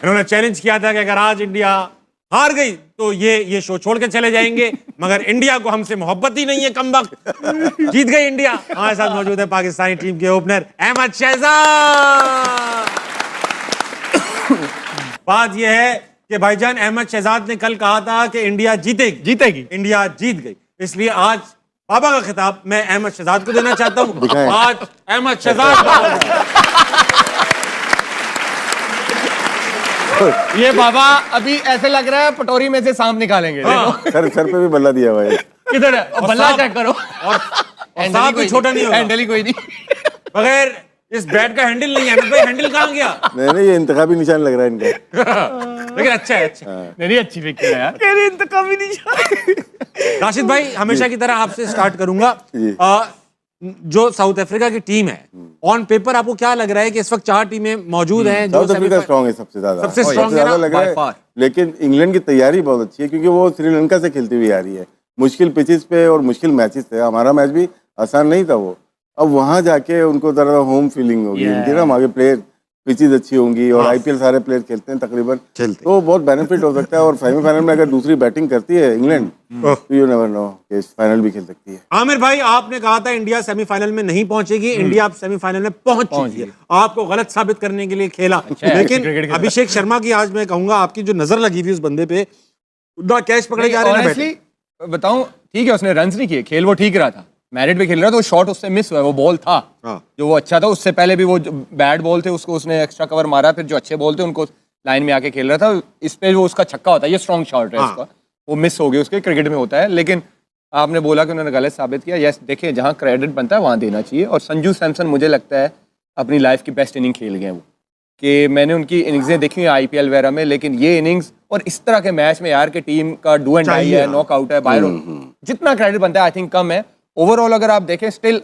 इन्होंने चैलेंज किया था कि अगर आज इंडिया हार गई तो ये शो छोड़ के चले जाएंगे, मगर इंडिया को हमसे मोहब्बत ही नहीं है, कमबख्त। जीत गई इंडिया। हमारे साथ मौजूद है पाकिस्तानी टीम के ओपनर अहमद शहजाद। बात यह है कि भाईजान अहमद शहजाद ने कल कहा था कि इंडिया जीतेगी। इंडिया जीत गई, इसलिए आज बाबा का खिताब मैं अहमद शहजाद को देना चाहता हूं। आज अहमद शहजाद ये बाबा अभी ऐसे लग रहा है पटोरी में से सांप निकालेंगे। सर पे भी बल्ला दिया हुआ है। किधर है? बल्ला चेक करो। और सांप भी छोटा नहीं होगा। हैंडल ही कोई नहीं। बगैर इस बैट का हैंडल नहीं है ना भाई, हैंडल कहाँ गया? नहीं, ये इंतखाबी निशान लग रहा है इनका। लेकिन अच्छा है, अच्छा। नहीं अच्छी पिक्चर है यार। कह रहे इंतखाबी निशान। राशिद भाई, हमेशा की तरह आपसे स्टार्ट करूंगा। जो साउथ अफ्रीका की टीम है, ऑन पेपर आपको क्या लग रहा है कि इस वक्त 4 टीमें मौजूद हैं? साउथ अफ्रीका स्ट्रॉन्ग है, सबसे ज्यादा लग रहा है। लेकिन इंग्लैंड की तैयारी बहुत अच्छी है, क्योंकि वो श्रीलंका से खेलती हुई आ रही है, मुश्किल पिचेस पे और मुश्किल मैचेस थे। हमारा मैच भी आसान नहीं था वो। अब वहां जाके उनको तरह होम फीलिंग होगी उनकी ना, आगे प्लेयर पिचेस अच्छी होंगी और आईपीएल सारे प्लेयर खेलते हैं तकरीबन, तो बहुत बेनिफिट हो सकता है। और सेमीफाइनल में अगर दूसरी बैटिंग करती है इंग्लैंड, तो यू नेवर नो कि फाइनल भी खेल सकती है। आमिर भाई, आपने कहा था इंडिया सेमीफाइनल में नहीं पहुंचेगी, इंडिया अब सेमीफाइनल में पहुंच चुकी है। आपको गलत साबित करने के लिए खेला, लेकिन अभिषेक शर्मा की आज मैं कहूंगा आपकी जो नजर लगी हुई उस बंदे पे, उतना कैच पकड़े जा रहे हैं। बताऊं, ठीक है उसने रन नहीं किए, खेल वो ठीक रहा था, मैरिट पे खेल रहा था, तो शॉट उससे मिस हुआ, वो बॉल था जो वो अच्छा था। उससे पहले भी वो बैड बॉल थे उसको उसने एक्स्ट्रा कवर मारा, फिर जो अच्छे बॉल थे उनको लाइन में आके खेल रहा था। इस पे वो उसका छक्का होता है, ये स्ट्रॉन्ग शॉट है उसका, वो मिस हो गया उसके, क्रिकेट में होता है। लेकिन आपने बोला कि उन्होंने गलत साबित किया। यस, देखिए जहाँ क्रेडिट बनता है वहाँ देना चाहिए। और संजू सैमसन मुझे लगता है अपनी लाइफ की बेस्ट इनिंग खेल गए वो, कि मैंने उनकी इनिंग्सें देखी हैं आईपीएल वगैरह में, लेकिन ये इनिंग्स और इस तरह के मैच में यार के टीम का डू एंड डाई है, नॉकआउट है, बाहर जितना क्रेडिट बनता है आई थिंक कम है। ओवरऑल अगर आप देखें, स्टिल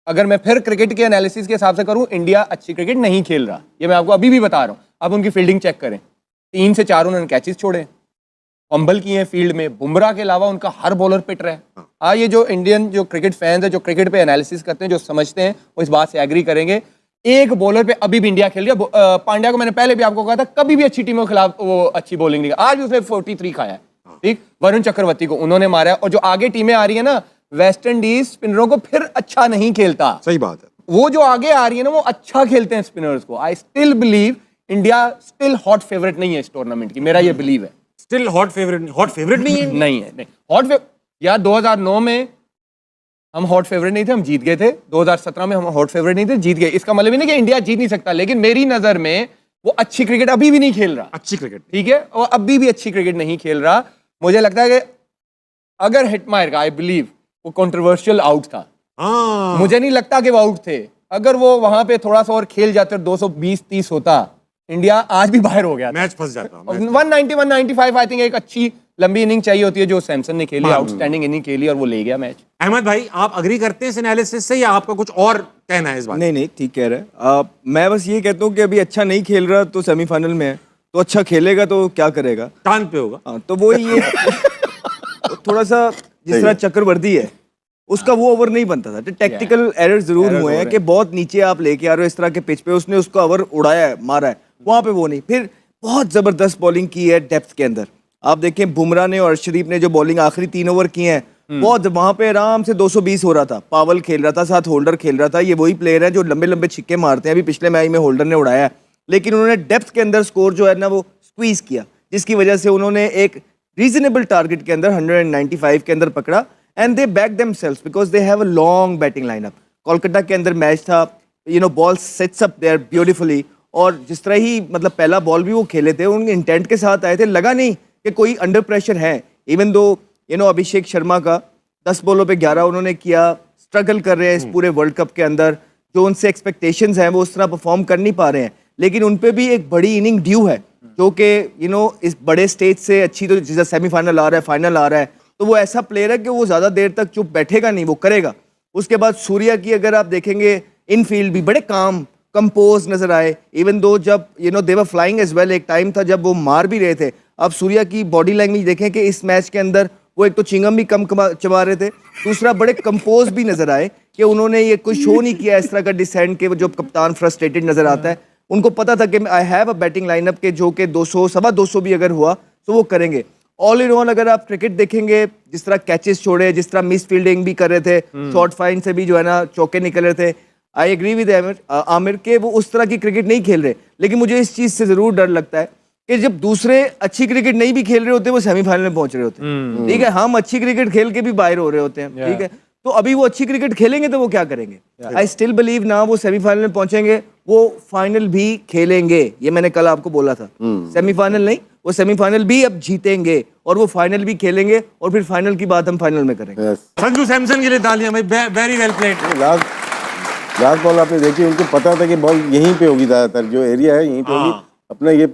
अगर मैं फिर क्रिकेट के एनालिसिस के हिसाब से करूं, इंडिया अच्छी क्रिकेट नहीं खेल रहा, ये मैं आपको अभी भी बता रहा हूं। अब उनकी फील्डिंग चेक करें, 3 से 4 उन्होंने कैचेस छोड़े, फंबल किए हैं फील्ड में। बुमराह के अलावा उनका हर बॉलर पिट रहा है। ये जो इंडियन जो क्रिकेट फैंस है, जो क्रिकेट पे एनालिसिस करते हैं, जो समझते हैं, वो इस बात से एग्री करेंगे। एक बॉलर पे अभी भी इंडिया खेल रही है। पांड्या को मैंने पहले भी आपको कहा था, कभी भी अच्छी टीमों के खिलाफ वो अच्छी बॉलिंग नहीं, आज भी उसने 43 खाया है, ठीक। वरुण चक्रवर्ती को उन्होंने मारा है। और जो आगे टीमें आ रही है ना, वेस्ट इंडीज स्पिनरों को फिर अच्छा नहीं खेलता। सही बात है। वो जो आगे आ रही है ना, वो अच्छा खेलते हैं स्पिनर्स को। I still believe India still hot favourite नहीं है इस टूर्नामेंट की, मेरा ये बिलीव है। स्टिल हॉट फेवरेट नहीं है? नहीं है, हॉट यार 2009 में हम हॉट फेवरेट नहीं थे, हम जीत गए थे। 2017 में हम हॉट फेवरेट नहीं थे, जीत गए। इसका मतलब नहीं कि इंडिया जीत नहीं सकता, लेकिन मेरी नजर में वो अच्छी क्रिकेट अभी भी नहीं खेल रहा। अच्छी क्रिकेट, ठीक है, और अभी भी अच्छी क्रिकेट नहीं खेल रहा। मुझे लगता है कि अगर हिट मारेगा, आई बिलीव वो कंट्रोवर्शियल आउट था। मुझे नहीं लगता कि वो आउट थे। अगर वो वहां पे थोड़ा सा और खेल जाते, 220-30 होता, इंडिया आज भी बाहर हो गया, मैच फंस जाता। 190-195 आई थिंक एक अच्छी लंबी इनिंग चाहिए होती है, जो सैमसन ने खेली, आउटस्टैंडिंग इनिंग खेली और वो ले गया मैच। अहमद भाई, आप अग्री करते हैं इस एनालिसिस से या आपका कुछ और कहना है इस बात? नहीं, ठीक कह रहे हैं। मैं बस ये कहता हूँ कि अभी अच्छा नहीं खेल रहा तो सेमीफाइनल में है, तो अच्छा खेलेगा तो क्या करेगा, टांग पे होगा। तो वो ये थोड़ा सा जिस तरह चक्रवर्ती है, उसका वो ओवर नहीं बनता था। टेक्टिकल एरर जरूर हुए हैं कि बहुत नीचे आप लेके आ रहे हो इस तरह के पिच पे, उसने उसका ओवर उड़ाया है, मारा है, वहां पे वो नहीं। फिर बहुत जबरदस्त बॉलिंग की है डेप्थ के अंदर। आप देखें बुमराह ने और अर्शदीप ने जो बॉलिंग आखिरी 3 ओवर किए हैं, बहुत वहां पे आराम से 220 हो रहा था। पावल खेल रहा था, साथ होल्डर खेल रहा था। ये वही प्लेयर है जो लंबे लंबे छिक्के मारते हैं। अभी पिछले मैच में होल्डर ने उड़ाया है, लेकिन उन्होंने डेप्थ के अंदर स्कोर जो है ना वो स्क्वीज किया, जिसकी वजह से उन्होंने एक रीजनेबल टारगेट के अंदर 195 के अंदर पकड़ा। And they back themselves because they have a long batting lineup. Kolkata के अंदर मैच था, ball sets up there beautifully, और जिस तरह ही मतलब पहला बॉल भी वो खेले थे, उनके इंटेंट के साथ आए थे, लगा नहीं कि कोई अंडर प्रेशर है। इवन दो अभिषेक शर्मा का 10 बॉलों पे 11 उन्होंने किया, स्ट्रगल कर रहे हैं इस पूरे वर्ल्ड कप के अंदर, जो उनसे एक्सपेक्टेशंस हैं वो उस तरह परफॉर्म कर नहीं पा रहे हैं। लेकिन उन पे भी एक बड़ी इनिंग ड्यू है, जो कि इस बड़े स्टेज से अच्छी, तो जैसे सेमीफाइनल आ रहा है, फाइनल आ रहा है, तो वो ऐसा प्लेयर है कि वो ज़्यादा देर तक चुप बैठेगा नहीं, वो करेगा। उसके बाद सूर्या की अगर आप देखेंगे, इन फील्ड भी बड़े काम कंपोज नजर आए। इवन दो जब दे वर फ्लाइंग एज वेल, एक टाइम था जब वो मार भी रहे थे। अब सूर्या की बॉडी लैंग्वेज देखें कि इस मैच के अंदर वो एक तो चिंगम भी कम चबा रहे थे, दूसरा बड़े कंपोज भी नजर आए कि उन्होंने ये कोई शो नहीं किया इस तरह का डिसेंट के, जो कप्तान फ्रस्ट्रेटेड नजर आता है। उनको पता था कि I have a batting lineup के जो कि 200 सवा 200 भी अगर हुआ तो वो करेंगे। ऑल इन ऑल अगर आप क्रिकेट देखेंगे, जिस तरह कैचेस छोड़े, जिस तरह मिस फील्डिंग भी कर रहे थे, शॉर्ट फाइन से भी जो है ना चौके निकल रहे थे, आई एग्री विद आमिर के वो उस तरह की क्रिकेट नहीं खेल रहे। लेकिन मुझे इस चीज से जरूर डर लगता है कि जब दूसरे अच्छी क्रिकेट नहीं भी खेल रहे होते वो सेमीफाइनल में पहुंच रहे होते हैं, ठीक है, हम अच्छी क्रिकेट खेल के भी बाहर हो रहे होते हैं, ठीक है, तो अभी वो अच्छी क्रिकेट खेलेंगे तो वो क्या करेंगे? आई स्टिल बिलीव ना वो सेमीफाइनल में पहुंचेंगे, वो फाइनल भी खेलेंगे। ये मैंने कल आपको बोला था, सेमीफाइनल नहीं, वो सेमीफाइनल भी अब जीतेंगे और वो फाइनल भी खेलेंगे और फिर फाइनल की बात हम फाइनल में करेंगे। संजू सैमसन के लिए तालियां भाई, very well played. Last ball आपने देखी, उनको पता था कि बॉल यहीं पे होगी, ज्यादातर जो एरिया है यहीं पे होगी, अपना ये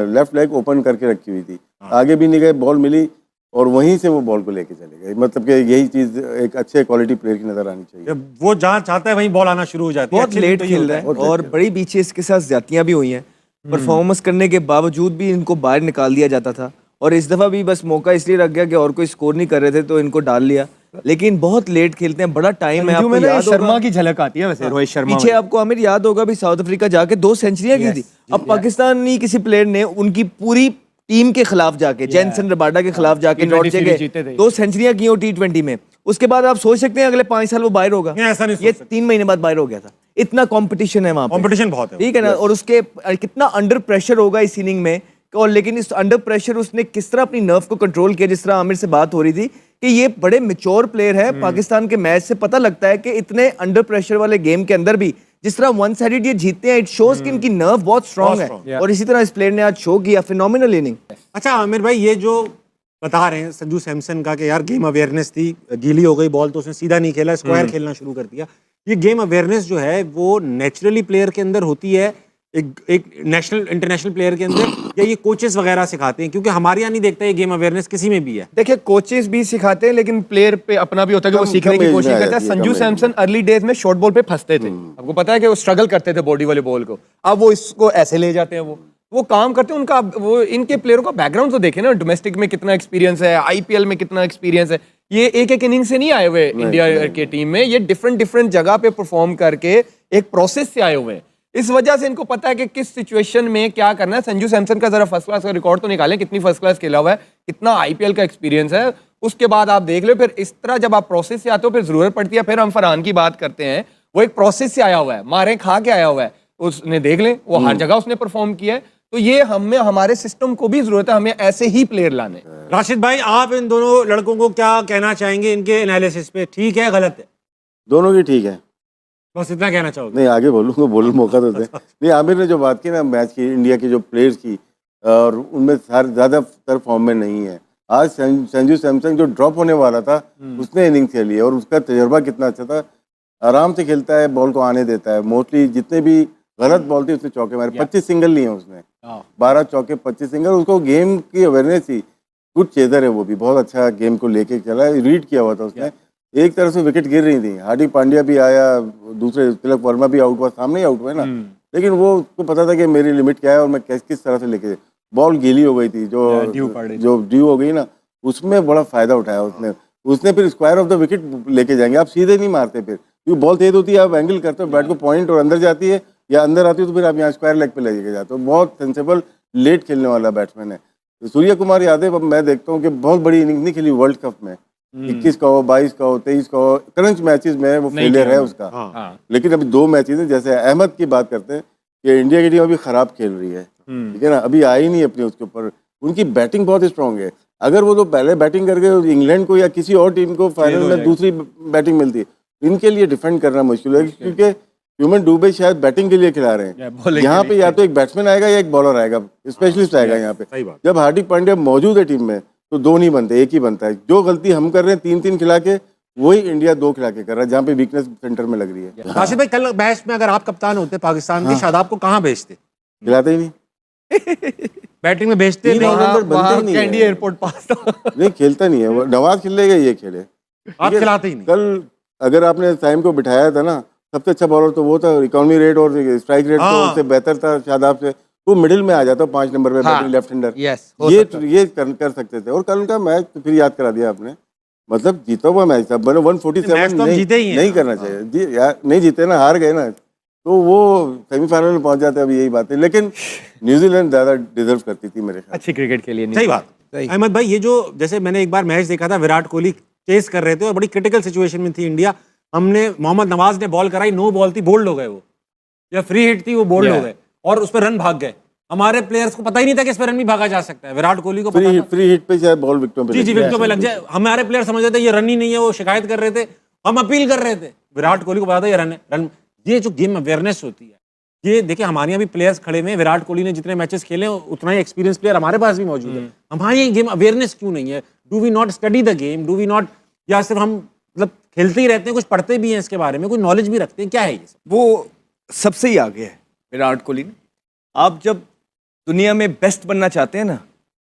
लेफ्ट लेग ओपन करके रखी हुई थी, आगे भी नहीं गए, बॉल मिली और वहीं से वो बॉल को लेके चले गए। मतलब कि यही चीज एक अच्छे क्वालिटी प्लेयर की नजर आनी चाहिए। वो जहाँ चाहता है वहीं बॉल आना शुरू हो जाती है। बहुत लेट खेल रहा है और बड़ी बीचे इसके साथ ज्यादतियां भी हुई हैं। परफॉर्मेंस करने के बावजूद भी इनको बाहर निकाल दिया जाता था और इस दफा भी बस मौका इसलिए रख गया कि और कोई स्कोर नहीं कर रहे थे तो इनको डाल लिया। लेकिन बहुत लेट खेलते हैं, बड़ा टाइम है। आपको याद शर्मा होगा की झलक आती है वैसे, रोहित शर्मा पीछे आपको आमिर याद होगा भी साउथ अफ्रीका जाके 2 सेंचुरियां की थी। अब पाकिस्तानी किसी प्लेयर ने उनकी पूरी टीम के खिलाफ जाके, जैनसन रबाडा के खिलाफ जाके नॉर्थ के 2 सेंचुरियां की हो T20 में, उसके बाद आप सोच सकते हैं अगले 5 साल वो बाहर होगा? ऐसा नहीं, ये 3 महीने बाद बाहर हो गया था। इतना कंपटीशन है वहां पे, कंपटीशन बहुत है, ठीक है ना। और उसके कितना अंडर प्रेशर होगा इस इनिंग में, और लेकिन इस अंडर प्रेशर उसने किस तरह अपनी नर्व को कंट्रोल किया। जिस तरह आमिर से बात हो रही थी कि ये बड़े मैच्योर प्लेयर है, पाकिस्तान के मैच से पता लगता है कि इतने अंडर प्रेशर वाले गेम के अंदर भी जिस तरह वन साइडेड ये जीतते हैं, इट शोज कि इनकी नर्व बहुत स्ट्रांग है। और इसी तरह इस प्लेयर ने आज शो किया, फिनोमिनल इनिंग। अच्छा आमिर भाई, ये जो बता रहे हैं संजू सैमसन का कि यार गेम अवेयरनेस थी, गीली हो गई बॉल तो उसने सीधा नहीं खेला, स्क्वायर खेलना शुरू कर दिया। ये गेम अवेयरनेस जो है वो नेचुरली प्लेयर के अंदर होती है, एक नेशनल इंटरनेशनल प्लेयर के अंदर, या ये कोचेस वगैरह सिखाते हैं? क्योंकि हमारे यहाँ नहीं देखता ये गेम अवेयरनेस किसी में भी है। देखिए कोचेस भी सिखाते हैं लेकिन प्लेयर पे अपना भी होता है कि वो सीखने की कोशिश करता है। संजू सैमसन अर्ली डेज में शॉर्ट बॉल पे फंसते थे, आपको पता है कि वो स्ट्रगल करते थे बॉडी वाले बॉल को। अब वो इसको ऐसे ले जाते हैं, वो काम करते हैं। उनका वो इनके प्लेयरों का बैकग्राउंड तो देखे ना, डोमेस्टिक में कितना एक्सपीरियंस है, आईपीएल में कितना एक्सपीरियंस है। ये एक एक इनिंग से नहीं आए हुए इंडिया के टीम में, ये डिफरेंट जगह पे परफॉर्म करके एक प्रोसेस से आए हुए हैं। इस वजह से इनको पता है कि किस सिचुएशन में क्या करना है। संजू सैमसन का जरा फर्स्ट क्लास का रिकॉर्ड तो निकालें, कितनी फर्स्ट क्लास खेला हुआ है, कितना आईपीएल का एक्सपीरियंस है, उसके बाद आप देख लो। फिर इस तरह जब आप प्रोसेस से आते हो फिर जरूरत पड़ती है। फिर हम फरहान की बात करते हैं, वो एक प्रोसेस से आया हुआ है, मारे खा के आया हुआ है, उसने देख लें वो हर जगह उसने परफॉर्म किया है। तो ये हमें हमारे सिस्टम को भी जरूरत है, हमें ऐसे ही प्लेयर लाने। राशिद भाई, आप इन दोनों लड़कों को क्या कहना चाहेंगे इनके एनालिसिस पे? ठीक है, गलत है? दोनों की ठीक है, बस इतना कहना चाहोगे? नहीं आगे बोलूँगा, बोलने मौका तो दे। नहीं, आमिर ने जो बात की ना मैच की, इंडिया की जो प्लेयर्स की, और उनमें सारे ज़्यादातर फॉर्म में नहीं है। आज संजू सैमसन जो ड्रॉप होने वाला था उसने इनिंग खेली और उसका तजर्बा कितना अच्छा था। आराम से खेलता है, बॉल को आने देता है। मोस्टली जितने भी गलत बॉल थी उसने चौके मारे, 25 सिंगल लिए उसने, 12 चौके 25 सिंगल। उसको गेम की अवेयरनेस थी, गुड चेजर है वो भी, बहुत अच्छा गेम को लेके चला, रीड किया हुआ था उसने। एक तरह से विकेट गिर रही थी, हार्दिक पांड्या भी आया, दूसरे तिलक वर्मा भी आउट हुआ, सामने ही आउट हुए ना, लेकिन वो उसको पता था कि मेरी लिमिट क्या है और मैं किस तरह से लेके। बॉल गीली हो गई थी, जो ड्यू हो गई ना, उसमें बड़ा फायदा उठाया उसने फिर स्क्वायर ऑफ द विकेट लेके जाएंगे। आप सीधे नहीं मारते, फिर क्योंकि बॉल तेज होती है, आप एंगल करते हो बैट को पॉइंट और अंदर जाती है, या अंदर आती है तो फिर आप यहाँ स्क्वायर लेग पे लेके जाते हो। बहुत सेंसेबल लेट खेलने वाला बैट्समैन है। तो सूर्य कुमार यादव, अब मैं देखता हूँ कि बहुत बड़ी इनिंग नहीं खेली वर्ल्ड कप में, 21 का हो, 22 का हो, 23 का हो, क्रंच मैचेस में वो फेलियर है उसका। लेकिन अभी 2 मैचेस हैं, जैसे अहमद की बात करते हैं कि इंडिया की टीम अभी खराब खेल रही है, ठीक है ना, अभी आई नहीं अपनी उसके ऊपर। उनकी बैटिंग बहुत स्ट्रांग है। अगर वो तो पहले बैटिंग करके इंग्लैंड को या किसी और टीम को फाइनल में दूसरी बैटिंग मिलती है, इनके लिए डिफेंड करना मुश्किल है, क्योंकि ह्यूमन डूबे शायद बैटिंग के लिए खिला रहे हैं। यहाँ पे या तो एक बैट्समैन आएगा या एक बॉलर आएगा, स्पेशलिस्ट आएगा यहाँ पे। जब हार्दिक पांड्या मौजूद है टीम में तो 2 नहीं बनते, एक ही बनता है। जो गलती हम कर रहे हैं 3-3 खिला के, वही इंडिया 2 खिला के कर रहा है, जहाँ पे वीकनेस सेंटर में लग रही है। राशिद भाई, कल मैच में अगर आप कप्तान होते पाकिस्तान के, शादाब को कहाँ भेजते? खिलाते ही नहीं, बैटिंग में भेजते कैंडी एयरपोर्ट पास नहीं, खेलता नहीं है। नवाज खेलेगा, ये खेले, आप खिलाते ही नहीं। कल अगर आपने टाइम को बिठाया था ना, सबसे अच्छा बॉलर तो वो था, इकोनॉमी रेट और स्ट्राइक रेट तो उससे बेहतर था शादाब से। वो मिडिल में आ जाता 5 नंबर पे, बैटिंग लेफ्ट हैंडर, ये कर सकते थे। और कल का मैच तो फिर याद करा दिया आपने, मतलब जीता हुआ मैच था, 147 नहीं करना चाहिए। नहीं जीते ना, हार गए ना, तो वो सेमीफाइनल में पहुंच जाते, अभी यही बात है। लेकिन न्यूजीलैंड ज्यादा डिजर्व करती थी मेरे ख्याल। अच्छी क्रिकेट के लिए सही बात। अहमद भाई, ये जो जैसे मैंने एक बार मैच देखा था, विराट कोहली चेस कर रहे थे और बड़ी क्रिटिकल सिचुएशन में थी इंडिया, हमने मोहम्मद नवाज ने बॉल कराई, नो बॉल थी, बोल्ड हो गए वो, या फ्री हिट थी वो बोल्ड हो गए और उस पर रन भाग गए। हमारे प्लेयर्स को पता ही नहीं था कि इस पर रन भी भागा जा सकता है, विराट कोहली को पता था। फ्री हिट पे शायद बॉल विकेटों पे जी विकेटों पे लग जाए, हमारे प्लेयर समझ रहे थे ये रन ही नहीं है, वो शिकायत कर रहे थे, हम अपील कर रहे थे, विराट कोहली को पता था ये रन है, रन। ये जो गेम अवेयरनेस होती है, ये देखिए हमारे यहाँ भी प्लेयर्स खड़े हुए हैं, विराट कोहली ने जितने मैचेस खेले उतना ही एक्सपीरियंस प्लेयर हमारे पास भी मौजूद है। हमारे यहाँ गेम अवेयरनेस क्यों नहीं है? Do we not study the game? Do we not, या सिर्फ हम मतलब खेलते ही रहते हैं, कुछ पढ़ते भी हैं इसके बारे में, कुछ नॉलेज भी रखते हैं, क्या है ये सब? वो सबसे ही आगे है विराट कोहली ने। आप जब दुनिया में बेस्ट बनना चाहते हैं ना,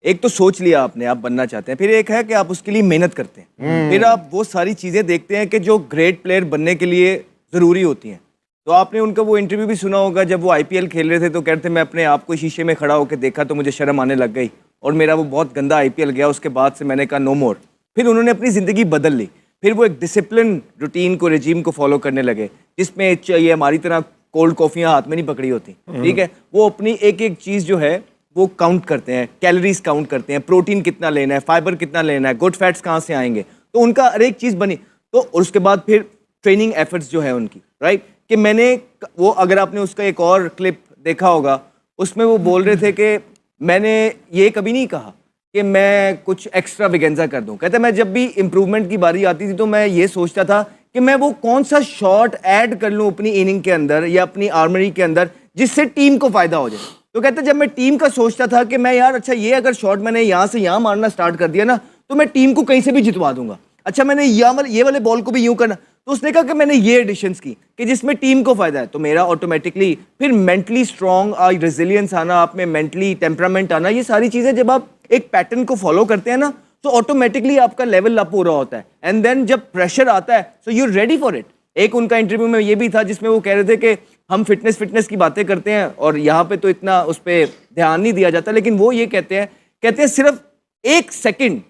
एक तो सोच लिया आपने आप बनना चाहते हैं, फिर एक है कि आप उसके लिए मेहनत करते हैं, फिर आप वो सारी चीज़ें देखते हैं कि जो ग्रेट प्लेयर बनने के लिए ज़रूरी होती हैं। तो आपने उनका वो इंटरव्यू भी सुना होगा, जब वो आईपीएल खेल रहे थे तो कहते मैं अपने आप को शीशे में खड़ा होकर देखा तो मुझे शर्म आने लग गई और मेरा वो बहुत गंदा आईपीएल गया, उसके बाद से मैंने कहा नो मोर। फिर उन्होंने अपनी ज़िंदगी बदल ली, फिर वो एक डिसिप्लिन रूटीन को, रेजीम को फॉलो करने लगे, जिसमें ये हमारी तरह कोल्ड कॉफ़ियाँ हाथ में नहीं पकड़ी होती, ठीक है। वो अपनी एक एक चीज़ जो है वो काउंट करते हैं, कैलोरीज काउंट करते हैं, प्रोटीन कितना लेना है, फाइबर कितना लेना है, गुड फैट्स कहाँ से आएंगे, तो उनका हर एक चीज़ बनी। तो उसके बाद फिर ट्रेनिंग एफर्ट्स जो है उनकी, राइट, कि मैंने वो, अगर आपने उसका एक और क्लिप देखा होगा, उसमें वो बोल रहे थे कि मैंने ये कभी नहीं कहा कि मैं कुछ एक्स्ट्रा विगेंजा कर दूं। कहते मैं जब भी इम्प्रूवमेंट की बारी आती थी तो मैं ये सोचता था कि मैं वो कौन सा शॉट ऐड कर लूं अपनी इनिंग के अंदर या अपनी आर्मरी के अंदर जिससे टीम को फायदा हो जाए। तो कहते जब मैं टीम का सोचता था कि मैं यार अच्छा ये अगर शॉट मैंने यहाँ से यहाँ मारना स्टार्ट कर दिया ना तो मैं टीम को कहीं से भी जितवा दूंगा, अच्छा मैंने ये वाले बॉल को भी यूं करना। तो उसने कहा कि मैंने ये एडिशंस की कि जिसमें टीम को फायदा है, तो मेरा ऑटोमेटिकली फिर मेंटली स्ट्रांग, रेजिलियंस आना, आप में मेंटली टेम्परामेंट आना, ये सारी चीजें जब आप एक पैटर्न को फॉलो करते हैं ना तो ऑटोमेटिकली आपका लेवल अप हो रहा होता है। एंड देन जब प्रेशर आता है so you ready for it. एक उनका इंटरव्यू में ये भी था जिसमें वो कह रहे थे कि हम फिटनेस की बातें करते हैं और यहाँ पे तो इतना उस पर ध्यान नहीं दिया जाता, लेकिन वो ये कहते हैं सिर्फ 1 सेकंड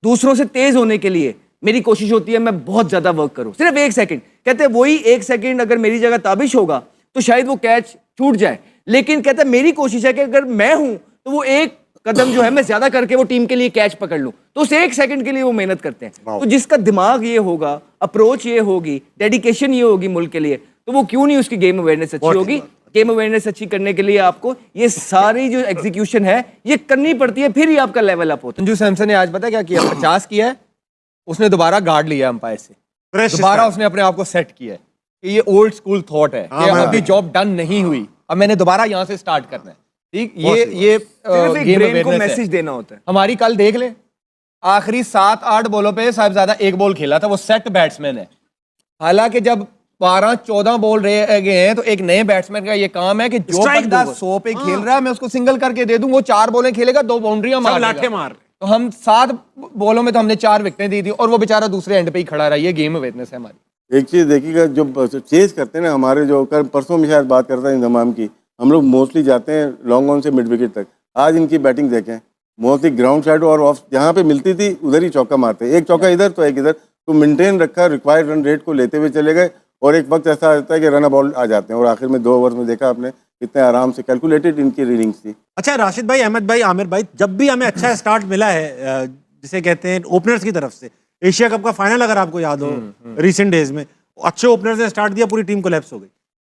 दूसरों से तेज होने के लिए मेरी कोशिश होती है मैं बहुत ज्यादा वर्क करूं, सिर्फ 1 सेकंड। कहते हैं वही 1 सेकंड अगर मेरी जगह ताबिश होगा तो शायद वो कैच छूट जाए, लेकिन कहता है मेरी कोशिश है कि अगर मैं हूं तो वो 1 कदम जो है मैं ज्यादा करके वो टीम के लिए कैच पकड़ लूं। तो उस 1 सेकंड के लिए वो मेहनत करते हैं। तो जिसका दिमाग ये होगा, अप्रोच ये होगी, डेडिकेशन ये होगी मुल्क के लिए, तो वो क्यों नहीं उसकी गेम अवेयरनेस अच्छी होगी। गेम अवेयरनेस अच्छी करने के लिए आपको ये सारी जो एग्जीक्यूशन है ये करनी पड़ती है, फिर ही आपका लेवल अप होता है। संजू सैमसन ने आज पता क्या किया, 50 किया है, उसने दोबारा गार्ड लिया अंपायर से, दोबारा उसने अपने आप को सेट किया है कि ये ओल्ड स्कूल थॉट है कि अभी जॉब डन नहीं हुई, अब मैंने दोबारा यहाँ से स्टार्ट करना है। ठीक, ये ब्रेन को मैसेज देना होता है। हमारी कल देख ले, आखिरी 7-8 बॉलों पे साहिबजादा 1 बॉल खेला था, वो सेट बैट्समैन है। हालांकि जब 12-14 बॉल रह गए हैं तो एक नए बैट्समैन का ये काम है कि जो बंदा 100 पे खेल रहा है मैं उसको सिंगल करके दे दूं, वो 4 बॉलें खेलेगा, 2 बाउंड्रियां मार। तो हम 7 बॉलों में तो हमने 4 विकेटें दी थी और वो बेचारा दूसरे एंड पे ही खड़ा रहा। ये गेम अवेयरनेस है हमारी। एक चीज देखिएगा, जो चेज करते हैं ना हमारे, जो परसों में शायद बात करता है इंतजाम की, हम लोग मोस्टली जाते हैं लॉन्ग ऑन से मिड विकेट तक। आज इनकी बैटिंग देखें, मोस्टली ग्राउंड साइड और ऑफ जहाँ पे मिलती थी उधर ही चौका मारते, एक चौका इधर तो एक इधर, तो मेंटेन रखा, रिक्वायर्ड रन रेट को लेते हुए चले गए। और एक वक्त ऐसा आता है कि रन बॉल आ जाते हैं और आखिर में 2 ओवर में देखा आपने कितने आराम से कैलकुलेटेड इनकी रीडिंग्स थी। अच्छा राशिद भाई, अहमद भाई, आमिर भाई, जब भी हमें अच्छा स्टार्ट मिला है जिसे कहते हैं ओपनर्स की तरफ से, एशिया कप का फाइनल अगर आपको याद हो रिसेंट डेज में, अच्छे ओपनर्स ने स्टार्ट दिया, पूरी टीम कोलैप्स हो गई।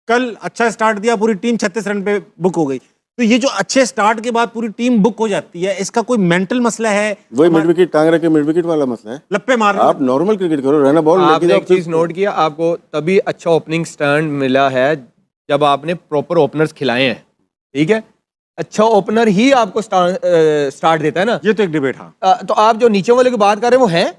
कल अच्छा स्टार्ट दिया, पूरी टीम 36 रन पे बुक हो गई। तो ये जो अच्छे स्टार्ट के बाद पूरी टीम बुक हो जाती है, इसका कोई मेंटल मसला है? वही मिड विकेट टांग रखे, मिड विकेट वाला मसला है, लप्पे मारना। आप नॉर्मल क्रिकेट करो, रन बॉल। आपने एक चीज नोट किया, आपको तभी अच्छा ओपनिंग स्टैंड मिला है जब आपने प्रॉपर ओपनर्स खिलाए हैं। ठीक है, अच्छा ओपनर ही आपको स्टार्ट देता है ना। ये तो एक डिबेट। हाँ, तो आप जो नीचे वाले की बात कर रहे हैं वो हैं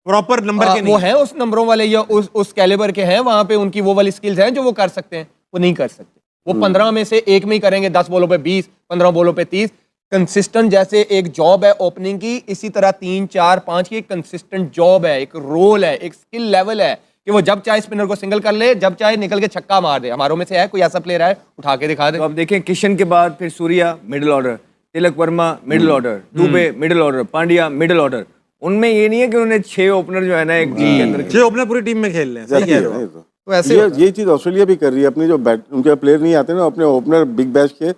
प्रॉपर नंबर के नहीं, वो हैं उस नंबरों वाले या उस कैलिबर के हैं, वहां पे उनकी वो वाली स्किल्स हैं जो वो कर सकते हैं, वो नहीं कर सकते। वो 15 में से 1 में ही करेंगे, 10 बॉलों पे 20, 15 बॉलों पे 30। कंसिस्टेंट जैसे एक जॉब है ओपनिंग की, इसी तरह 3, 4, 5 की एक कंसिस्टेंट जॉब है, एक रोल है, एक स्किल लेवल है कि वो जब चाहे स्पिनर को सिंगल कर ले, जब चाहे निकल के छक्का मार दे। हमारों में से है कोई ऐसा प्लेयर है, उठा के दिखा दे। तो आप देखें किशन के बाद फिर Surya middle order, Tilak Varma middle order, Dube middle order, Pandya middle order. उनमें ये नहीं है कि उन्होंने 6 ओपनर जो है ना एक टीम के अंदर 6 ओपनर पूरी टीम में खेल रहे हैं। सही कह रहे हो। तो ऐसे ये चीज ऑस्ट्रेलिया भी कर रही है। अपनी जो बैट उनके प्लेयर नहीं आते ना, अपने ओपनर बिग बैश के,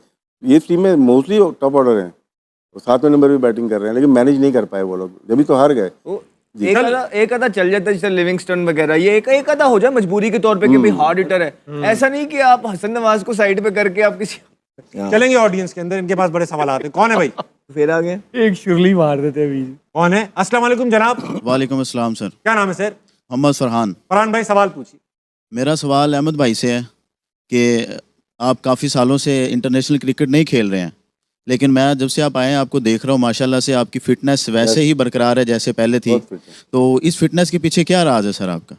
ये टीम में मोस्टली टॉप ऑर्डर हैं, तो 7वें नंबर भी बैटिंग कर रहे हैं, लेकिन मैनेज नहीं कर पाए वो लोग, जब भी तो हार गए। एक आधा चल जाता है जैसे लिविंगस्टन वगैरह, ये एक आधा हो जाए मजबूरी के तौर पे कि भाई हार्ड हिटर है। ऐसा नहीं कि आप हसन नवाज को साइड पे करके आप किसी चलेंगे ऑडियंस के अंदर, इनके पास बड़े सवाल आते हैं। कौन है भाई? फिर आ गए एक शुरली मार देते अभी। कौन है? अस्सलाम वालेकुम जनाब। वालेकुम अस्सलाम सर। क्या नाम है सर? मोहम्मद फरहान। फरहान भाई सवाल पूछिए। मेरा सवाल अहमद भाई से है कि आप काफ़ी सालों से इंटरनेशनल क्रिकेट नहीं खेल रहे हैं, लेकिन मैं जब से आप आए हैं आपको देख रहा हूँ, माशाल्लाह से आपकी फ़िटनेस वैसे ही बरकरार है जैसे पहले थी। बहुत fit है। तो इस फिटनेस के पीछे क्या राज है सर आपका?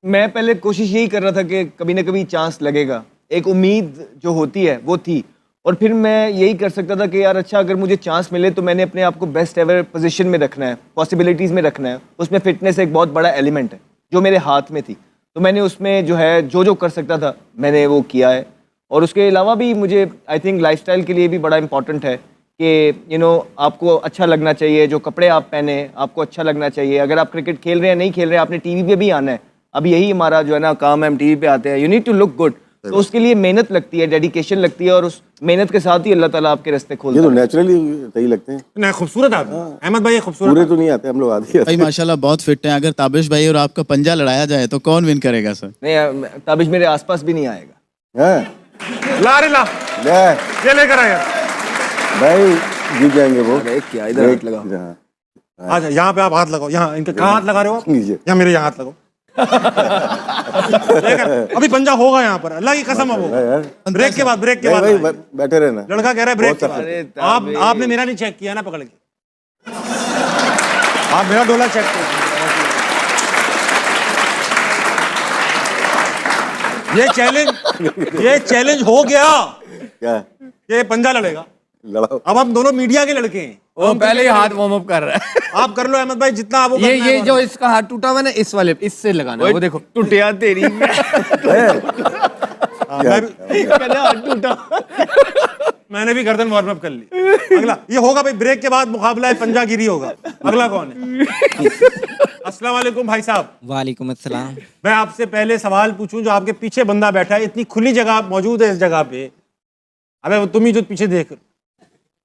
मैं पहले कोशिश यही कर रहा था कि कभी ना कभी चांस लगेगा, एक उम्मीद जो होती है वो थी, और फिर मैं यही कर सकता था कि यार अच्छा अगर मुझे चांस मिले तो मैंने अपने आप को बेस्ट एवर पोजीशन में रखना है, पॉसिबिलिटीज़ में रखना है। उसमें फिटनेस एक बहुत बड़ा एलिमेंट है जो मेरे हाथ में थी, तो मैंने उसमें जो है जो कर सकता था मैंने वो किया है। और उसके अलावा भी मुझे आई थिंक लाइफस्टाइल के लिए भी बड़ा इंपॉर्टेंट है कि आपको अच्छा लगना चाहिए, जो कपड़े आप पहने आपको अच्छा लगना चाहिए। अगर आप क्रिकेट खेल रहे हैं नहीं खेल रहे हैं, आपने टीवी पे भी आना है। अब यही हमारा जो है ना काम है, हम टीवी पे आते हैं, you need to look good. तो उसके लिए मेहनत लगती है, डेडिकेशन लगती है, और उस मेहनत के साथ ही अल्लाह ताला आपके रास्ते खोलता ये तो है। नेचुरली सही लगते हैं, नहीं, खूबसूरत आदमी अहमद भाई, ये खूबसूरत पूरे तो नहीं आते, हम लोग आते भाई माशाल्लाह बहुत फिट हैं। अगर ताबिश भाई और आपका पंजा लड़ाया जाए तो कौन विन करेगा सर? नहीं, ताबिश मेरे आसपास भी नहीं आएगा। हैं। ला रे ला, ले ये लेकर आया। भाई जीत जाएंगे वो। अरे क्या इधर हाथ लगा। हाँ, अच्छा यहाँ पे आप हाथ लगाओ, यहाँ इनके कहाँ हाथ लगा रहे हो आप? नीचे। यहाँ मेरे यहाँ हाथ लगाओ। लेकर अभी पंजा होगा यहाँ पर, अल्लाह की कसम है वो। यार ब्रेक के बाद नहीं भाई, बैठे रहना। लड़का कह रहा है ब्रेक के बहुत बाद। आपने मेरा नहीं चेक किया ना पकड़ के, आप मेरा डोला चेक किया। ये चैलेंज हो गया क्या कि पंजा लड़ेगा। लड़ाओ। अब हम दोनों मीडिया के लड़के हैं। वो पहले ही हाथ वार्म अप कर रहा है। आप कर लो अहमद भाई जितना आप ये जो इसका हाथ टूटा हुआ है ना, इस वाले इससे लगाना है, वो देखो। टूटिया तेरी मैंने भी गर्दन वार्म अप कर ली। अगला ये होगा भाई, ब्रेक के बाद मुकाबला है, पंजागिरी होगा। अगला कौन है? अस्सलाम वालेकुम भाई साहब। वालेकुम अस्सलाम। मैं आपसे पहले सवाल पूछूं, जो आपके पीछे बंदा बैठा है, इतनी खुली जगह मौजूद है इस जगह पे, अबे वो तुम ही जो पीछे देख,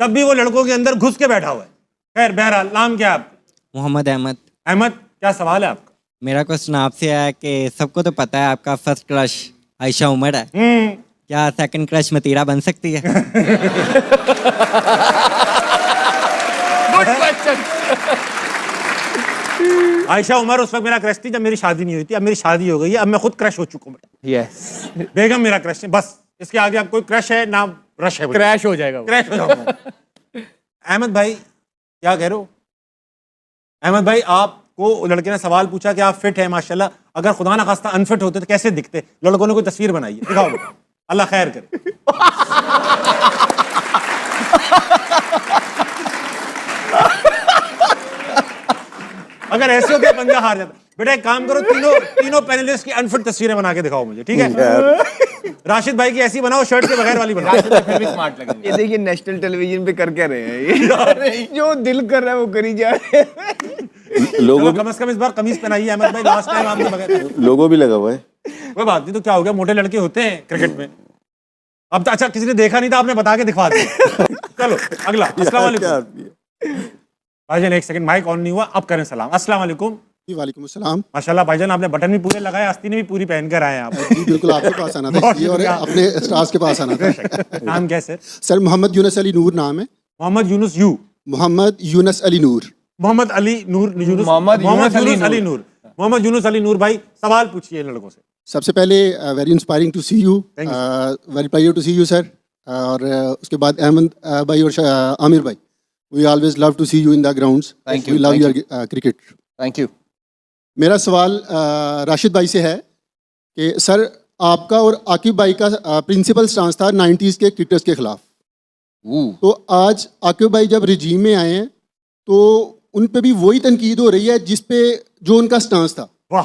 तब भी वो लड़कों के अंदर घुस के बैठा हुआ है। खैर बहरहाल, नाम क्या है आपका? मोहम्मद अहमद। अहमद, क्या सवाल है आपका? मेरा क्वेश्चन आपसे है कि सबको तो पता है आपका फर्स्ट क्रश आयशा उमर है, क्या सेकंड क्रश मतीरा बन सकती है? आयशा उमर उस वक्त मेरा क्रश थी जब मेरी शादी नहीं हुई थी। अब मेरी शादी हो गई है, अब मैं खुद क्रश हो चुका हूँ। यस, बेगम मेरा क्रश है, बस इसके आगे अब कोई क्रश है ना रश है, क्रैश हो जाएगा वो। क्रैश हो जाऊंगा। अहमद भाई क्या कह रहे हो? अहमद भाई, आपको लड़के ने सवाल पूछा कि आप फिट है माशाल्लाह, अगर खुदा ना खास्ता अनफिट होते तो कैसे दिखते? लड़कों ने कोई तस्वीर बनाई है, दिखाओ, अल्लाह खैर करे। अगर ऐसे होते पंजा हार जाता। बेटा एक काम करो, तीनों पैनलिस्ट की अनफिट तस्वीरें बना के दिखाओ मुझे, ठीक है? राशिद भाई की ऐसी बनाओ, शर्ट के बगैर वाली बनाओ। फिर भी स्मार्ट लगेंगे। ये देखिए नेशनल टेलीविजन पे कर क्या रहे हैं ये जो दिल कर रहा है वो करी जा रहे हैं। लोगो कम से कम इस बार कमीज पहनाई है अहमद भाई, लास्ट टाइम आपने बगैर। लोगो भी लगा हुआ है। कोई बात नहीं, तो क्या हो गया, मोटे लड़के होते हैं क्रिकेट में। अब तो अच्छा किसी ने देखा नहीं था, आपने बता के दिखवा दिया। चलो अगला। अस्सलाम वालेकुम आदमी है। भाईजान, एक सेकंड, माइक ऑन नहीं हुआ, अब करें सलाम। अस्सलाम वालेकुम। जी वालेकुम अस्सलाम। माशाल्लाह भाईजान, आपने बटन भी पूरे लगाए, आस्तीन भी पूरी पहन कर आए हैं आप। जी बिल्कुल, आपके पास आना था बहुत इसलिए, और शुक्रिया। अपने स्टार्स के पास आना था। नाम क्या है सर? सर मोहम्मद यूनस अली नूर नाम है। मोहम्मद यूनुस यू मोहम्मद यूनस अली नूर। मोहम्मद अली नूर यूनुस मोहम्मद यूनुस अली अली नूर। मोहम्मद यूनुस अली नूर भाई, सवाल पूछिए लड़कों से। सबसे पहले very inspiring to see you, Thank very pleasure to see you sir. और उसके बाद अहमद भाई और आमिर भाई, we always love to see you in the grounds. Thank you, we love thank your cricket. Thank you. मेरा सवाल राशिद भाई से है कि सर आपका और आकिब भाई का प्रिंसिपल स्टांस था 90s के क्रिकेटर्स के खिलाफ। तो आज आकिब भाई जब रिजीम में आए हैं तो उन पे भी वही तनकीद हो रही है जिस पे जो उनका स्टांस था। वाह,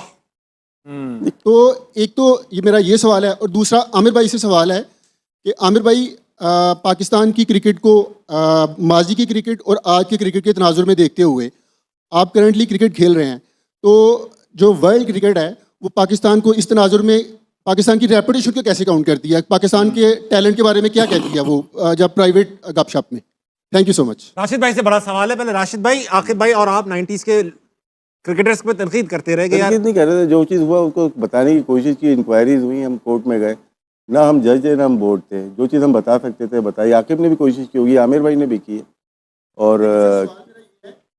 तो एक तो ये मेरा ये सवाल है, और दूसरा आमिर भाई से सवाल है कि आमिर भाई पाकिस्तान की क्रिकेट को माजी की क्रिकेट और आज की क्रिकेट के तनाजुर में देखते हुए आप करंटली क्रिकेट खेल रहे हैं, तो जो वर्ल्ड क्रिकेट है वो पाकिस्तान को इस तनाजुर में पाकिस्तान की रेपुटेशन को कैसे काउंट करती है, पाकिस्तान के टैलेंट के बारे में क्या कहती है वो जब प्राइवेट गपशप में? Thank you so much. Rashid भाई से बड़ा सवाल है। पहले राशिद भाई, आकिब भाई और आप 90s के क्रिकेटर्स पे तनकीद करते रहे कि यार तनकीद नहीं कर रहे थे, जो चीज़ हुआ उसको बताने की कोशिश की, इंक्वायरीज हुई, हम कोर्ट में गए, ना हम जज थे ना हम बोर्ड थे, जो चीज़ हम बता सकते थे बताई। आकिब ने भी कोशिश की होगी, आमिर भाई ने भी की है। और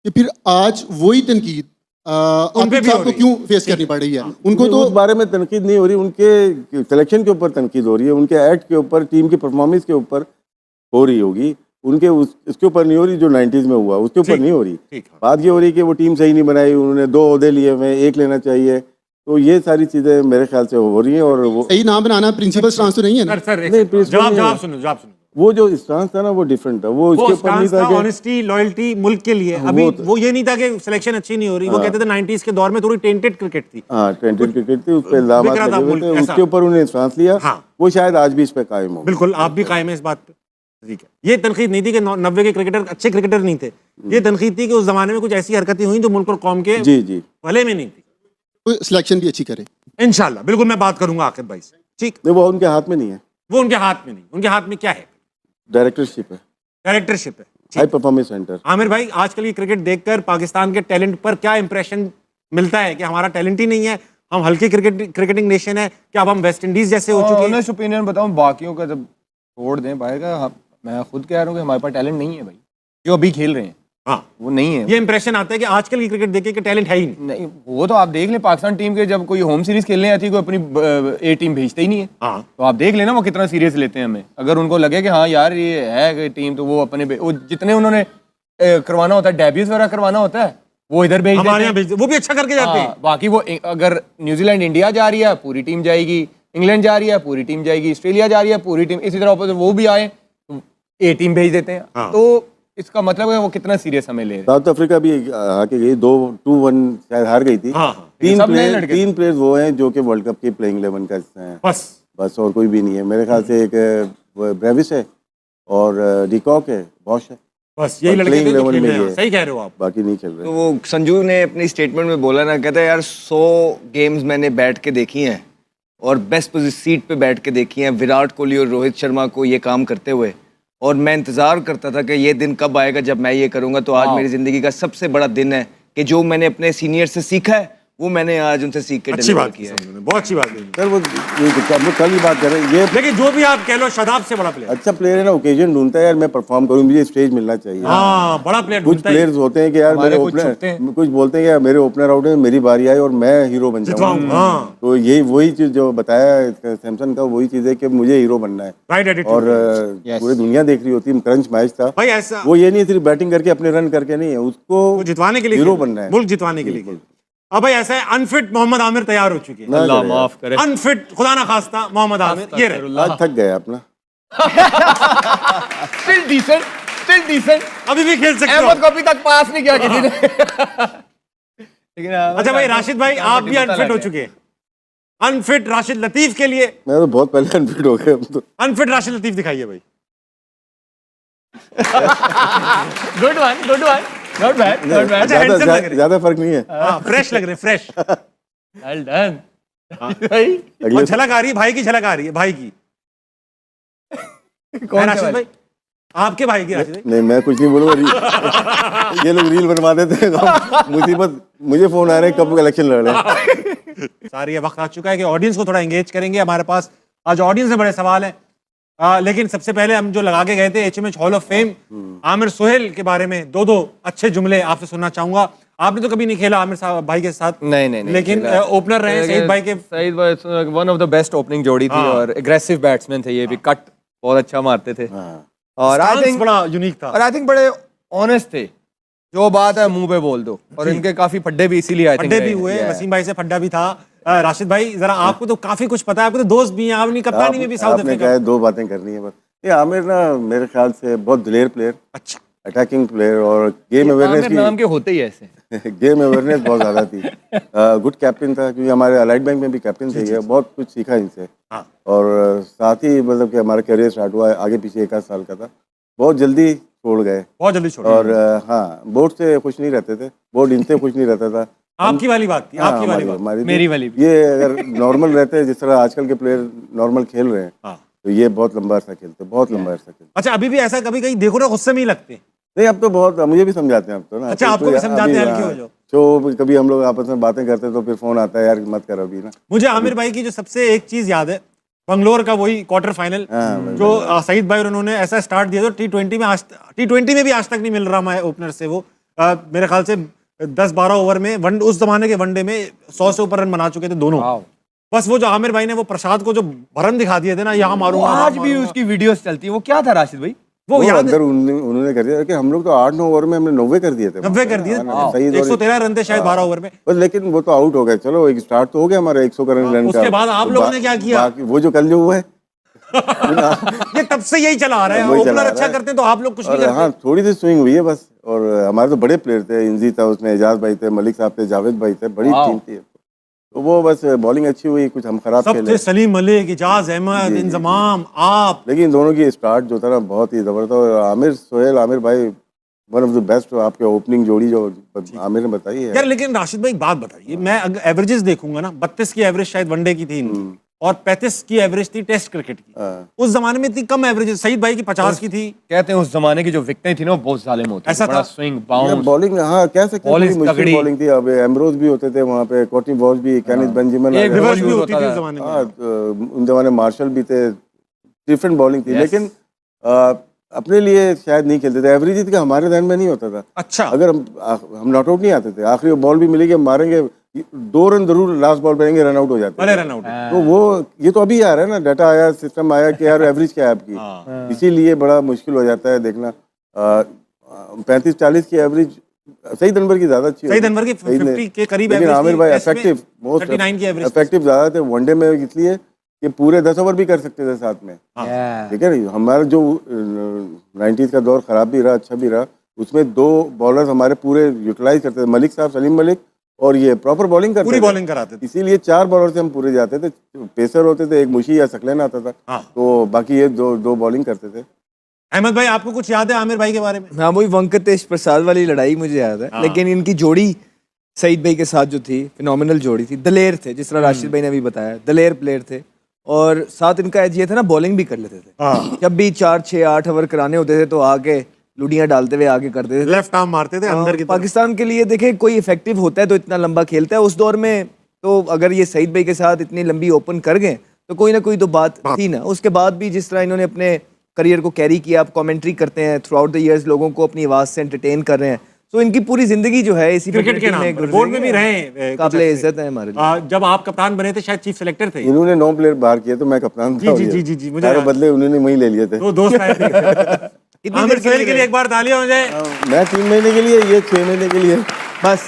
कि फिर आज वही तनकीद उन पे आकिब भी साहब हो को रही क्यों फेस करनी पड़ रही है? उनको तो उस बारे में तनकीद नहीं हो रही, उनके सिलेक्शन के ऊपर तनकीद हो रही है, उनके एक्ट के ऊपर, टीम की परफॉर्मेंस के ऊपर हो रही होगी, उनके इसके ऊपर नहीं हो रही जो 90s में हुआ, उसके ऊपर नहीं हो रही। ठीक है। बात ये हो रही कि वो टीम सही नहीं बनाई, उन्होंने 2 ओहदे लिए हुए, 1 लेना चाहिए, तो ये सारी चीज़ें मेरे ख्याल से हो रही हैं। और वो सही नाम बनाना प्रिंसिपल स्टांस तो नहीं है ना? सर एक नहीं, सेकंड, principle जवाब नहीं है। जवाब सुनो, जवाब सुनो। वो जो स्टांस था ना वो डिफरेंट था, वो वो इसके ऊपर नहीं स्टांस था था कि ऑनेस्टी, लॉयल्टी मुल्क के लिए। अभी वो ये नहीं था कि सिलेक्शन अच्छी नहीं हो रही, वो कहते थे 90s के दौर में थोड़ी टेंटेड क्रिकेट थी। हाँ टेंटेड क्रिकेट थी, उस पर इल्जाम बिक रहा था लगे हुए मुल्क, थे, ऐसा। उसके ऊपर उन्हें स्टांस लिया। हाँ। वो शायद आज भी इस पे कायम हो। बिल्कुल, आप भी कायम है इस बात पे। ठीक है, ये तनकीद नहीं थी कि 90 के क्रिकेटर अच्छे क्रिकेटर नहीं थे, ये तनकीद थी कि उस जमाने में कुछ ऐसी हरकतें हुई जो मुल्क और कौम के जी जी भले में नहीं थी। तो सिलेक्शन भी अच्छी करे। इंशाल्लाह, बिल्कुल मैं बात करूंगा आकिब भाई से। ठीक, नहीं, वो उनके हाथ में नहीं है, वो उनके हाथ में नहीं, उनके हाथ में क्या है? डायरेक्टरशिप है, डायरेक्टरशिप है। High performance centre. आमिर भाई, आजकल ये क्रिकेट देखकर पाकिस्तान के टैलेंट पर क्या इंप्रेशन मिलता है कि हमारा टैलेंट ही नहीं है, हम हल्की क्रिकेटिंग नेशन है, क्या अब हम वेस्ट इंडीज जैसे हो चुके हैं? ऑनेस्ट ओपिनियन बताऊं, बाकियों का जब छोड़ दें भाई का, मैं खुद कह रहा हूँ कि हमारे पास टैलेंट नहीं है भाई, जो अभी खेल रहे हैं हाँ, वो नहीं है। ये इंप्रेशन आता है कि आजकल की क्रिकेट देखे कि टैलेंट है ही नहीं। नहीं, वो तो आप देख लें, पाकिस्तान टीम के जब कोई होम सीरीज खेलने आती है, कोई अपनी ए टीम भेजते ही नहीं है। हाँ, तो आप देख लेना वो कितना सीरियस लेते हैं हमें। अगर उनको लगे कि हाँ यार ये है कि टीम, तो वो वो जितने उन्होंने करवाना होता है, डेब्यूज वगैरह करवाना होता है, वो इधर भेज देते हमारे हैं। यहाँ भेज, वो भी अच्छा करके जाते हैं। हाँ, बाकी वो अगर न्यूजीलैंड इंडिया जा रही है पूरी टीम जाएगी, इंग्लैंड जा रही है पूरी टीम जाएगी, ऑस्ट्रेलिया जा रही है पूरी टीम, इसी तरह ऑपोजिट वो भी आए तो ए टीम भेज देते हैं। हाँ। तो इसका मतलब है वो कितना सीरियस हमें ले रहे हैं। साउथ अफ्रीका भी आके गई, 2-1 शायद हार गई थी। हाँ, हाँ। सब नए लड़के। 3 प्लेयर्स वो हैं जो कि वर्ल्ड कप की प्लेइंग 11 का हिस्सा हैं, बस बस और कोई भी नहीं है मेरे ख्याल से। एक ब्रेविस है और डिकॉक है, बॉश है, बस यही और लड़के playing थे जो level खेल में रहे हैं। ये है। सही कह रहे हो आप। बाकी नहीं खेल तो रहे। वो संजू ने अपनी स्टेटमेंट में बोला ना, कहता है यार 100 गेम्स मैंने बैठ के देखी हैं और बेस्ट सीट पे बैठ के देखी हैं विराट कोहली और रोहित शर्मा को ये काम करते हुए, और मैं इंतज़ार करता था कि ये दिन कब आएगा जब मैं ये करूँगा। तो आज मेरी ज़िंदगी का सबसे बड़ा दिन है कि जो मैंने अपने सीनियर से सीखा है वो मैंने आज उनसे सीख के अच्छी डिलीवर बात की किया है। संजू ने, बहुत अच्छी बात की। सर वो हम लोग कल ही बात कर रहे हैं, ये लेकिन जो भी आप कह लो, शादाब से बड़ा प्लेयर। अच्छा प्लेयर है ना, ओकेजन ढूंढता है यार, मैं परफॉर्म करूँ, मुझे स्टेज मिलना चाहिए। हाँ, बड़ा प्लेयर कुछ ढूंढता है। प्लेयर्स होते हैं कि यार हमारे मेरे कुछ छुपते ओपनर, कुछ बोलते हैं कि यार मेरे ओपनर आउट है, मेरी बारी आई और मैं हीरो बन जितवाऊं, जाऊंगा। हाँ। तो यही वही चीज जो बताया सैमसन का, वही चीज है कि मुझे हीरो बनना है। Right attitude. और पूरी दुनिया देख रही होती है, क्रंच मैच था भाई ऐसा वो, ये नहीं सिर्फ बैटिंग करके अपने रन करके नहीं है, उसको वो जितवाने के लिए हीरो खेल रहे हैं, बनना है, मुल्क जितवाने के लिए खेल रहे हैं। अब भाई ऐसा है, अनफिट मोहम्मद आमिर तैयार हो चुके हैं। ना अल्लाह करे माफ करे। अनफिट खुदा ना खास्ता मोहम्मद आमिर ये रहे। यार। आज थक गया अपना। स्टिल डिसेंट अभी भी खेल सकते हो। अहमद को अभी तक पास नहीं किया किसी ने। लेकिन अच्छा भाई राशिद भाई, आप भी अनफिट हो चुके हैं। अनफिट राशिद लतीफ के लिए, मैं तो बहुत पहले अनफिट हो गया अब तो। अनफिट राशिद लतीफ दिखाइए भाई। गुड वन नॉट बैड अच्छा, handsome लग रहे हैं। ज्यादा फर्क नहीं है। हाँ, फ्रेश लग रहे हैं, फ्रेश। वेल डन भाई। और झलक आ रही है, भाई की झलक आ रही है, भाई की। कौन राशिद सा भाई, आपके भाई की राशिद भाई। नहीं मैं कुछ नहीं बोलूंगा। ये लोग रील बनवा देते हैं, मुसीबत मुझे फोन आ रहे हैं कब इलेक्शन लड़ रहे हैं। सारी ये वक्त आ चुका है कि ऑडियंस को थोड़ा एंगेज करेंगे। हमारे पास आज ऑडियंस में बड़े सवाल हैं, लेकिन सबसे पहले हम जो लगा के गए थे HMH hall of fame, Aamir Sohail के बारे में दो अच्छे जुमले आपसे सुनना चाहूंगा। आपने तो कभी नहीं खेला आमिर साहब भाई के साथ, नहीं लेकिन ओपनर रहे सईद भाई के। सईद भाई one of the best opening जोड़ी थी हाँ। और एग्रेसिव बैट्समैन थे, ये भी कट बहुत अच्छा मारते थे। हाँ। और आई Stance थिंक बड़ा यूनिक था। और आई थिंक बड़े ऑनेस्ट थे, जो बात है मुंह पे बोल दो। और इनके काफी फड्डे भी इसीलिए आई थिंक फड्डे भी हुए, वसीम भाई से फड्डा भी था। राशिद भाई जरा आपको तो काफी कुछ पता है, आपके तो दोस्त भी हैं, आपने कप्तानी में भी साउथ आपने अफ्रीका। कहा है 2 बातें करनी है बस। ये आमिर ना मेरे ख्याल से बहुत दिलेर प्लेयर, अच्छा, अटैकिंग प्लेयर और गेम अवेयरनेस नाम के होते ही ऐसे। की गेम अवेयरनेस बहुत ज्यादा थी। गुड कैप्टन था, क्योंकि हमारे अलाइड बैंक में भी कैप्टन थे, ये बहुत कुछ सीखा इनसे। हाँ। और साथ ही मतलब कि हमारा करियर स्टार्ट हुआ आगे पीछे 1 आध साल का था, बहुत जल्दी छोड़ गए। बहुत जल्दी छोड़। और हाँ, बोर्ड से खुश नहीं रहते थे, बोर्ड इनसे खुश नहीं रहता था, आपकी वाली बात थी, आपकी वाली बात। मेरी वाली भी। ये अगर नॉर्मल रहते हैं जिस तरह आजकल के प्लेयर नॉर्मल खेल रहे हैं, हाँ। तो ये बहुत लंबा अरसा खेलते, बहुत लंबा अरसा खेलते। अच्छा, अभी भी ऐसा कभी कहीं देखो ना गुस्से में ही लगते? नहीं, अब तो बहुत, मुझे भी समझाते हैं अब तो ना। अच्छा, आपको भी समझाते हैं, हल्के हो जाओ। जो कभी हम लोग आपस में बातें करते हैं तो फिर फोन आता है, यार मत कर अभी ना। मुझे आमिर भाई की जो सबसे एक चीज याद है, बंगलोर का वही क्वार्टर फाइनल, जो सईद भाई और उन्होंने ऐसा स्टार्ट दिया था, T20 में भी आज तक नहीं मिल रहा मैं ओपनर से वो, मेरे ख्याल से 10-12 ओवर में उस जमाने के वनडे में 100 से ऊपर रन बना चुके थे दोनों। बस वो जो आमिर भाई ने वो प्रसाद को जो भरम दिखा दिए थे ना, यहाँ मारूंगा, आज भी उसकी वीडियोस चलती है। वो क्या था राशिद भाई? वो याद अंदर उन्होंने कर दिया कि हम लोग तो 8-9 ओवर में हमने 90 कर दिए थे। 90 कर दिए, 113 रन थे शायद 12 ओवर में। बस लेकिन वो तो आउट हो गए, चलो एक स्टार्ट तो हो गया हमारा 100 रन का। उसके बाद आप लोगों ने क्या किया? वो जो कल जो हुआ है ये तब से यही चला आ रहा है, ओपनर अच्छा करते हैं तो आप लोग कुछ नहीं करते। हाँ, थोड़ी सी स्विंग हुई है बस। और हमारे तो बड़े प्लेयर थे, इंजी था उसमें, एजाज भाई थे, मलिक साहब थे, जावेद भाई थे, बड़ी टीम थी। तो वो बस बॉलिंग अच्छी हुई, कुछ हम खराब खेले। सब थे, सलीम मलिक, इजाज अहमद, इंजमाम, आप। लेकिन दोनों की स्टार्ट जो था ना बहुत ही जबरदस्त। और आमिर सोहेल, आमिर भाई वन ऑफ द बेस्ट आपके ओपनिंग जोड़ी जो आमिर ने बताई है। यार लेकिन राशिद भाई एक बात बताइए, मैं अगर एवरेजेस देखूंगा ना, 32 की एवरेज शायद वनडे की थी और 35 की एवरेज थी टेस्ट क्रिकेट की। उस जमाने में इतनी कम एवरेज, सईद भाई की 50 की थी। कहते हैं उस जमाने की जो विकेटें थी ना वो बहुत जालिम होती थी। ऐसा बड़ा था? स्विंग बाउंस बॉलिंग, हाँ कह सकते हैं, बॉलिंग मुश्किल तगड़ी। बॉलिंग थी। अब एमरोज भी होते थे वहाँ पे, कॉटी बॉस भी, कैनिथ बेंजामिन, एक रिवर्स भी यूज होती होता थी था। उस जमाने में। हाँ, उन जमाने मार्शल भी थे, डिफरेंट बॉलिंग थी। लेकिन अपने लिए शायद नहीं खेलते थे, एवरेज का हमारे ध्यान में नहीं होता था। अच्छा, अगर हम नॉट आउट नहीं आते थे, आखिरी बॉल भी मिलेगी, हम मारेंगे 2 रन जरूर लास्ट बॉल पे रन आउट हो जाते भले थे। Run out. तो वो ये तो अभी आ रहा है ना, डाटा आया, सिस्टम आया कि यार एवरेज क्या है आपकी, इसीलिए बड़ा मुश्किल हो जाता है देखना। 35-40 की एवरेज सईद अनवर की ज्यादा अच्छी, सईद अनवर की 50 के करीब लेकिन एवरेज आमिर थी, भाई टेस्ट में इफेक्टिव, मोस्ट 39 की एवरेज। इफेक्टिव ज्यादा थे वनडे में, इसलिए कि पूरे 10 ओवर भी कर सकते थे साथ में। ठीक है ना, हमारा जो 90s का दौर खराब भी रहा, अच्छा भी रहा, उसमें 2 बॉलर्स हमारे पूरे यूटिलाइज करते थे, मलिक साहब, सलीम मलिक, और ये प्रॉपर बॉलिंग करते पूरी थे। बॉलिंग कराते थे। इसीलिए 4 बॉलर से हम पूरे जाते थे। पेसर होते थे, एक मुशी या सकलेन आता था, तो बाकी ये दो बॉलिंग करते थे। अहमद भाई आपको कुछ याद है आमिर भाई के बारे में? हाँ, वही वेंकटेश प्रसाद वाली लड़ाई मुझे याद है। लेकिन इनकी जोड़ी सईद भाई के साथ जो थी, फिनोमिनल जोड़ी थी। दलेर थे, जिस तरह राशिद भाई ने अभी बताया, दलेर प्लेयर थे। और साथ इनका एज ये था ना, बॉलिंग भी कर लेते थे। जब भी 4, 6, 8 ओवर कराने होते थे तो आके लुडियां डालते हुए आगे करते थे। लेफ्ट आर्म मारते थे अंदर की तरफ। पाकिस्तान के लिए देखे, कोई इफेक्टिव होता है तो इतना लंबा खेलता है उस दौर में। तो अगर ये सईद भाई के साथ इतनी लंबी ओपन कर गए तो कोई ना कोई तो बात थी ना। उसके बाद भी जिस तरह इन्होंने अपने करियर को कैरी किया, आप कमेंट्री करते हैं थ्रू आउट द ईयर्स, लोगों को अपनी आवाज से एंटरटेन कर रहे हैं। तो इनकी पूरी जिंदगी जो है इसी क्रिकेट के नाम पर, बोर्ड में भी रहे, काबिले इज्जत है हमारे लिए। जब आप कप्तान बने थे शायद चीफ सेलेक्टर थे। इन्होंने 9 प्लेयर बाहर किए तो मैं कप्तान था। जी, मुझे सारे बदले उन्होंने वही ले लिए थे। वो दोस्त आए थे। आमिर सोहेल के लिए एक बार तालियां हो जाए। मैं 3 महीने के लिए, ये 6 महीने के लिए। बस